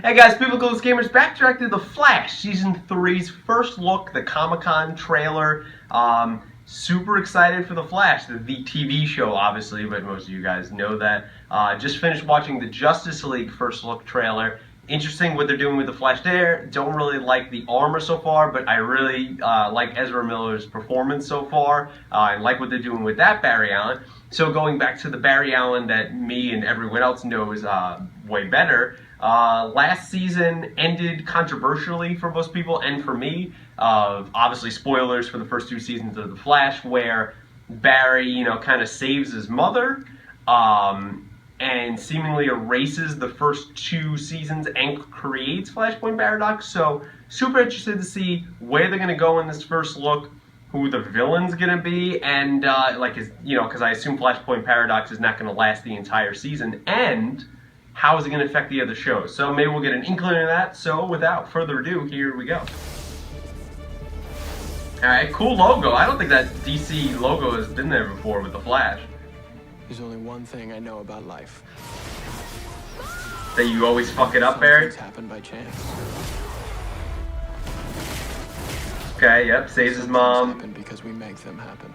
Hey guys, People Ghost Gamers backtrack to The Flash, Season 3's first look, the Comic-Con trailer. Super excited for The Flash, the TV show obviously, but most of you guys know that. Just finished watching the Justice League first look trailer. Interesting what they're doing with The Flash there. Don't really like the armor so far, but I really like Ezra Miller's performance so far. I like what they're doing with that Barry Allen. So going back to the Barry Allen that me and everyone else knows way better, last season ended controversially for most people and for me. Obviously spoilers for the first two seasons of The Flash, where Barry, kind of saves his mother, and seemingly erases the first two seasons and creates Flashpoint Paradox. So super interested to see where they're going to go in this first look, who the villain's going to be, and because I assume Flashpoint Paradox is not going to last the entire season, and how is it going to affect the other shows. So maybe we'll get an inkling of that. So without further ado, here we go. Alright, cool logo. I don't think that DC logo has been there before with the Flash. There's only one thing I know about life. That you always fuck it up, Barry? Things happen by chance. Okay, yep, saves his mom. Happen because we make them happen.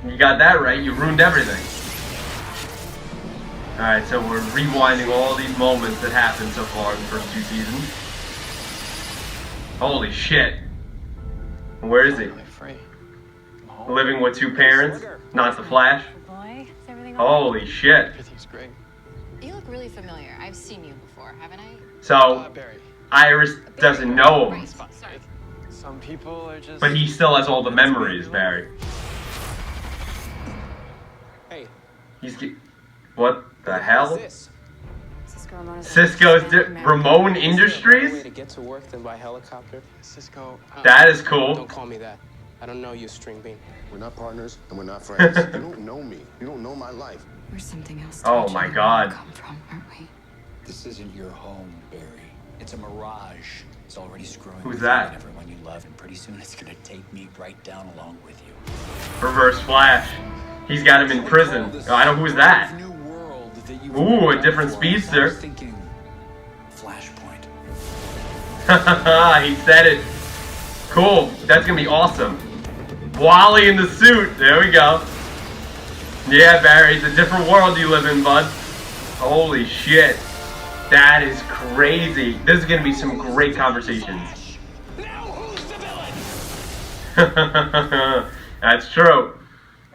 You got that right, you ruined everything. Alright, so we're rewinding all these moments that happened so far in the first two seasons. Holy shit. Where is he? Living with two parents, not the Flash. Boy, is everything Holy shit. Everything's great. You look really familiar. I've seen you before, haven't I? So, Iris doesn't know him. Sorry. Some people are just... But he still has all the memories, Barry. Hey. What the hell? Cisco's Ramon Industries? Way to get to work than by helicopter. Cisco... That is cool. Don't call me that. I don't know you, string bean. We're not partners and we're not friends. You don't know me. You don't know my life. We're something else. Oh my God. Come from, aren't we? This isn't your home, Barry. It's a mirage. It's already screwing Who's with that? you and everyone you love, and pretty soon it's gonna take me right down along with you. Reverse Flash. He's got him in prison. Oh, I know who's that. Ooh, a different speedster. Thinking Flashpoint. He said it. Cool. That's gonna be awesome. Wally in the suit. There we go. Yeah, Barry, it's a different world you live in, bud. Holy shit. That is crazy. This is gonna be some great conversations. Now who's the villain? That's true.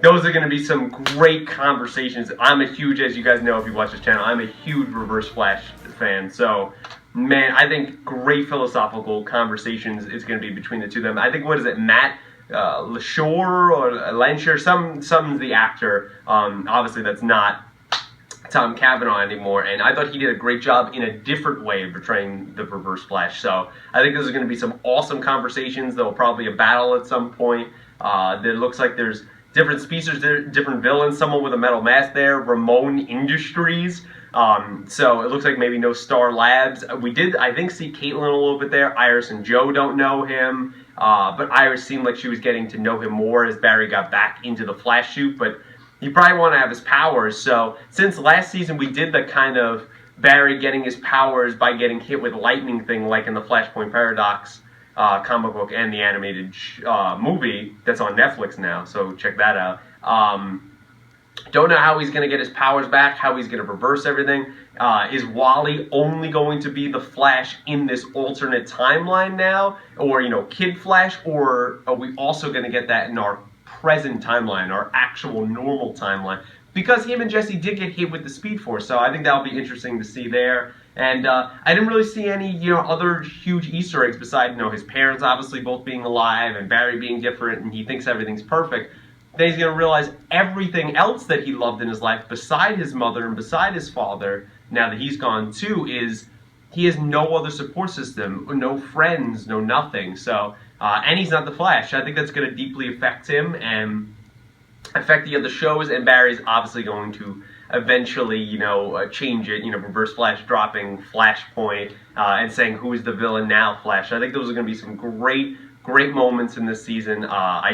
Those are going to be some great conversations. I'm a huge, as you guys know if you watch this channel, I'm a huge Reverse Flash fan. So, man, I think great philosophical conversations is going to be between the two of them. I think, what is it, Matt LaShore or Lenshire? Some's the actor. Obviously, that's not Tom Cavanaugh anymore. And I thought he did a great job in a different way of portraying the Reverse Flash. So, I think there's going to be some awesome conversations. There will probably be a battle at some point. There looks like there's different species, different villains, someone with a metal mask there, Ramon Industries. So it looks like maybe no Star Labs. We did, I think, see Caitlin a little bit there. Iris and Joe don't know him. But Iris seemed like she was getting to know him more as Barry got back into the Flash suit. But you probably want to have his powers. So since last season we did the kind of Barry getting his powers by getting hit with lightning thing like in the Flashpoint Paradox comic book and the animated movie that's on Netflix now, so check that out. Don't know how he's going to get his powers back, how he's going to reverse everything. Is Wally only going to be the Flash in this alternate timeline now? Or, Kid Flash? Or are we also going to get that in our present timeline, our actual normal timeline? Because him and Jesse did get hit with the Speed Force, so I think that'll be interesting to see there. And I didn't really see any, other huge Easter eggs besides, his parents obviously both being alive and Barry being different and he thinks everything's perfect. Then he's going to realize everything else that he loved in his life beside his mother and beside his father, now that he's gone too, is he has no other support system, no friends, no nothing. So, and he's not the Flash. I think that's going to deeply affect him and affect the other shows, and Barry's obviously going to eventually, change it, Reverse Flash dropping Flashpoint and saying who is the villain now, Flash. I think those are going to be some great moments in this season. I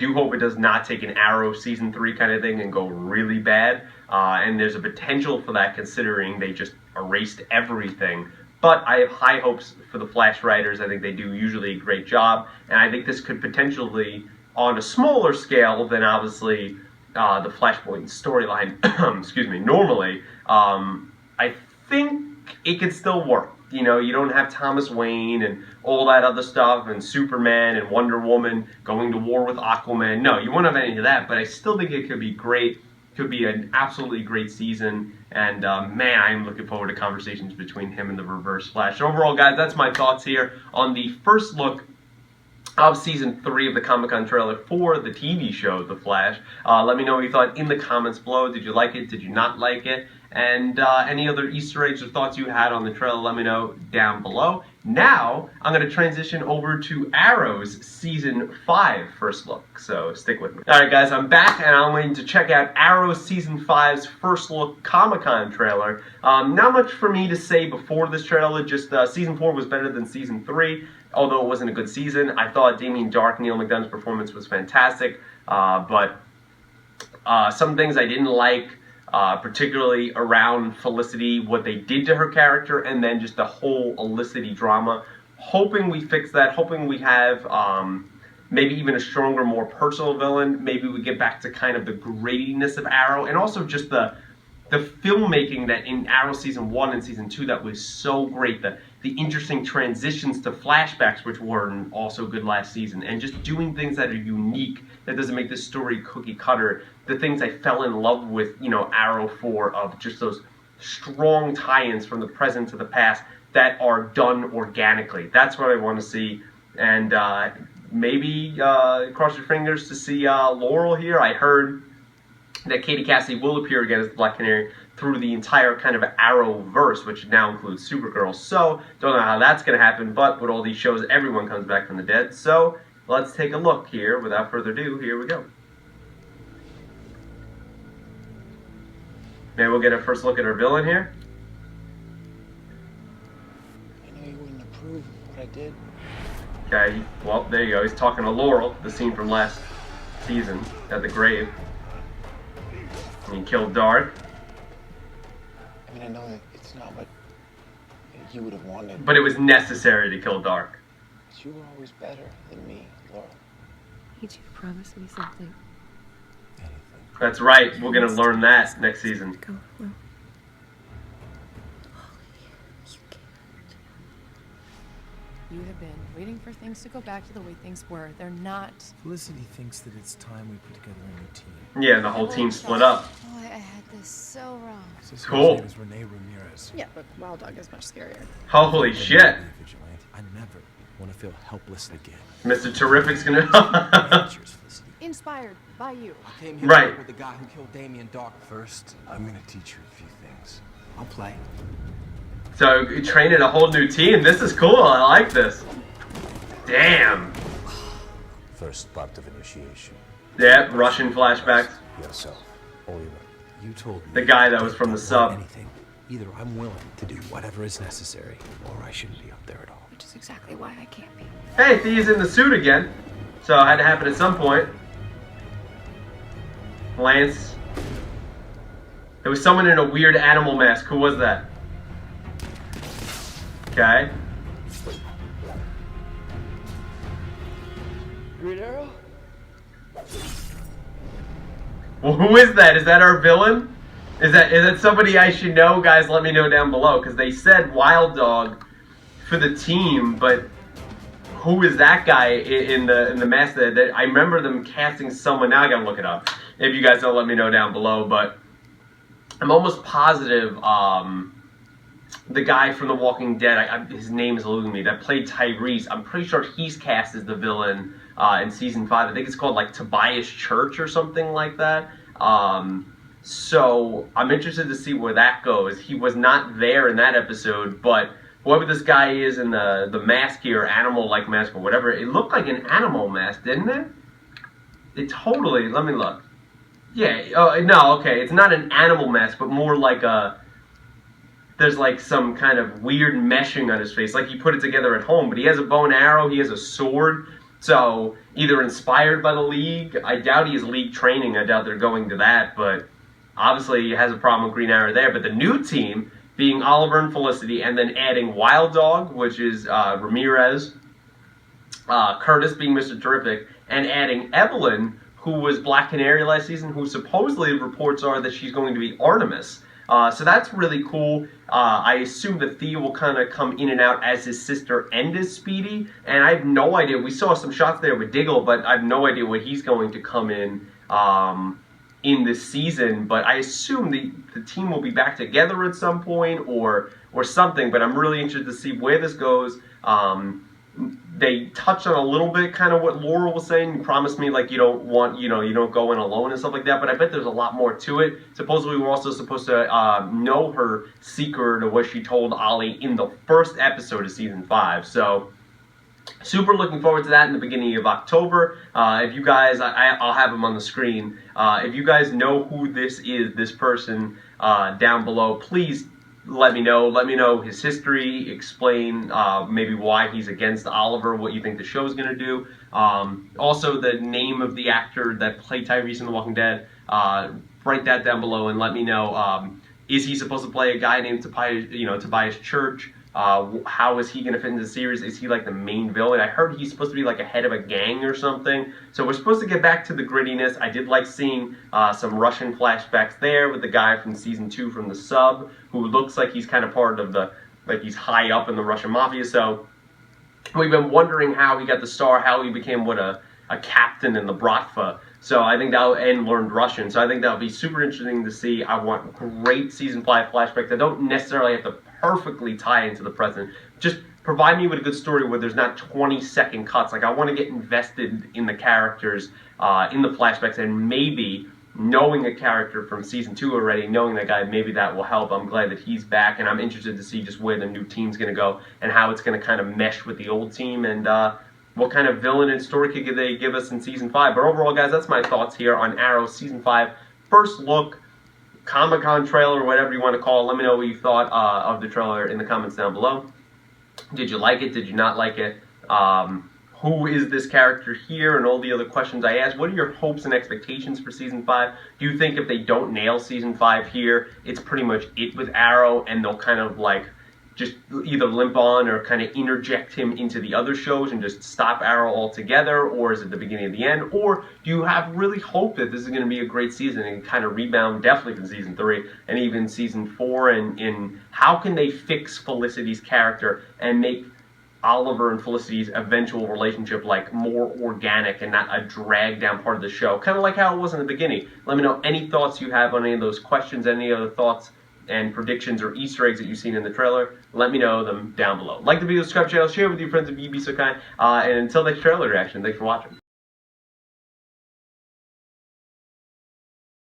do hope it does not take an Arrow Season 3 kind of thing and go really bad. And there's a potential for that considering they just erased everything. But I have high hopes for the Flash writers. I think they do usually a great job, and I think this could potentially, on a smaller scale than obviously the Flashpoint storyline, excuse me, normally, I think it could still work. You know, you don't have Thomas Wayne and all that other stuff, and Superman and Wonder Woman going to war with Aquaman. No, you won't have any of that, but I still think it could be great. Could be an absolutely great season, and man, I am looking forward to conversations between him and the Reverse Flash. So overall, guys, that's my thoughts here on the first look of Season 3 of the Comic-Con trailer for the TV show, The Flash. Let me know what you thought in the comments below. Did you like it? Did you not like it? And any other Easter eggs or thoughts you had on the trailer, let me know down below. Now, I'm going to transition over to Arrow's Season 5 first look, so stick with me. Alright guys, I'm back, and I'm going to check out Arrow's Season 5's first look Comic-Con trailer. Not much for me to say before this trailer, just Season 4 was better than Season 3, although it wasn't a good season. I thought Damien Dark, Neil McDonough's performance was fantastic, but some things I didn't like, particularly around Felicity, what they did to her character, and then just the whole Felicity drama. Hoping we fix that, hoping we have maybe even a stronger, more personal villain. Maybe we get back to kind of the grittiness of Arrow, and also just the filmmaking that in Arrow Season 1 and Season 2 that was so great. The interesting transitions to flashbacks, which were also good last season, and just doing things that are unique, that doesn't make this story cookie cutter. The things I fell in love with, you know, Arrow for, of just those strong tie-ins from the present to the past that are done organically. That's what I want to see, and maybe cross your fingers to see Laurel here. I heard that Katie Cassidy will appear again as the Black Canary through the entire kind of Arrowverse, which now includes Supergirl. So, don't know how that's going to happen, but with all these shows, everyone comes back from the dead. So, let's take a look here. Without further ado, here we go. Maybe we'll get a first look at our villain here. I know you wouldn't approve of what I did. Okay, well, there you go. He's talking to Laurel, the scene from last season at the grave. And he killed Dark. I mean, I know that it's not what you would have wanted. But it was necessary to kill Dark. But you were always better than me, Laura. I need you to promise me something. Anything. That's right. We're going to learn that next season. Go, Will. Holly, you can't. You have been waiting for things to go back to the way things were. They're not. Felicity thinks that it's time we put together a new team. Yeah, the whole team split up. Boy, I had this so wrong. Sister's Cool. name is Renee Ramirez. Yeah, but Wild Dog is much scarier. Holy shit. Vigilante. I never want to feel helpless again. Mr. Terrific's going to... Cheers, Felicity. Inspired by you. I came here Right. with the guy who killed Damien Dark. First, I'm going to teach you a few things. I'll play. So, training a whole new team. This is cool. I like this. Damn. First part of initiation. Yeah, Russian flashbacks. Yourself. Oliver. You told me The guy that was from the don't sub. want anything. Either I'm willing to do whatever is necessary, or I shouldn't be up there at all. Which is exactly why I can't be. Hey, Thea's in the suit again. So, it had to happen at some point. Lance. There was someone in a weird animal mask. Who was that? Okay. Green Arrow? Well, who is that? Is that our villain? Is that somebody I should know? Guys, let me know down below, because they said Wild Dog for the team, but who is that guy in the mask? That I remember them casting someone. Now I gotta look it up. If you guys don't, let me know down below. But I'm almost positive the guy from The Walking Dead, his name is eluding me, that played Tyrese. I'm pretty sure he's cast as the villain in Season 5. I think it's called like Tobias Church or something like that. So I'm interested to see where that goes. He was not there in that episode, but whoever this guy is in the mask here, animal-like mask or whatever, it looked like an animal mask, didn't it? It totally, let me look. Yeah, no, okay, it's not an animal mask, but more like there's like some kind of weird meshing on his face, like he put it together at home, but he has a bow and arrow, he has a sword, so either inspired by the League, I doubt he has League training, I doubt they're going to that, but obviously he has a problem with Green Arrow there. But the new team, being Oliver and Felicity, and then adding Wild Dog, which is Ramirez, Curtis being Mr. Terrific, and adding Evelyn, who was Black Canary last season, who supposedly reports are that she's going to be Artemis. So that's really cool. I assume that Thea will kind of come in and out as his sister and as Speedy, and I have no idea. We saw some shots there with Diggle, but I have no idea what he's going to come in this season. But I assume the team will be back together at some point or something, but I'm really interested to see where this goes. They touched on a little bit kind of what Laura was saying. You promised me like you don't go in alone and stuff like that, but I bet there's a lot more to it. Supposedly we're also supposed to know her secret of what she told Ollie in the first episode of season 5. So super looking forward to that in the beginning of October. If you guys, I'll have them on the screen. If you guys know who this is, this person down below, please let me know. Let me know his history. Explain maybe why he's against Oliver, what you think the show's going to do. Also, the name of the actor that played Tyrese in The Walking Dead. Write that down below and let me know. Is he supposed to play a guy named Tobias Church? How is he going to fit into the series? Is he like the main villain? I heard he's supposed to be like a head of a gang or something. So we're supposed to get back to the grittiness. I did like seeing some Russian flashbacks there with the guy from season 2 from the sub, who looks like he's kind of part of he's high up in the Russian mafia. So we've been wondering how he got the star, how he became a captain in the Bratva. So I think and learned Russian. So I think that'll be super interesting to see. I want great season 5 flashbacks that don't necessarily have to perfectly tie into the present. Just provide me with a good story where there's not 20-second cuts. Like I want to get invested in the characters in the flashbacks, and maybe knowing a character from season 2 already, knowing that guy, maybe that will help. I'm glad that he's back, and I'm interested to see just where the new team's going to go and how it's going to kind of mesh with the old team, and what kind of villain and story could they give us in season 5. But overall, guys, that's my thoughts here on Arrow season 5 first look. Comic-Con trailer, or whatever you want to call it. Let me know what you thought of the trailer in the comments down below. Did you like it? Did you not like it? Who is this character here? And all the other questions I asked. What are your hopes and expectations for Season 5? Do you think if they don't nail Season 5 here, it's pretty much it with Arrow, and they'll kind of like just either limp on or kind of interject him into the other shows and just stop Arrow altogether? Or is it the beginning of the end? Or do you have really hope that this is going to be a great season and kind of rebound definitely from Season 3 and even Season 4? And how can they fix Felicity's character and make Oliver and Felicity's eventual relationship like more organic and not a drag down part of the show, kind of like how it was in the beginning? Let me know any thoughts you have on any of those questions, any other thoughts and predictions or Easter eggs that you've seen in the trailer. Let me know them down below. Like the video, subscribe to the channel, share with your friends if you'd be so kind. And until next trailer reaction, thanks for watching.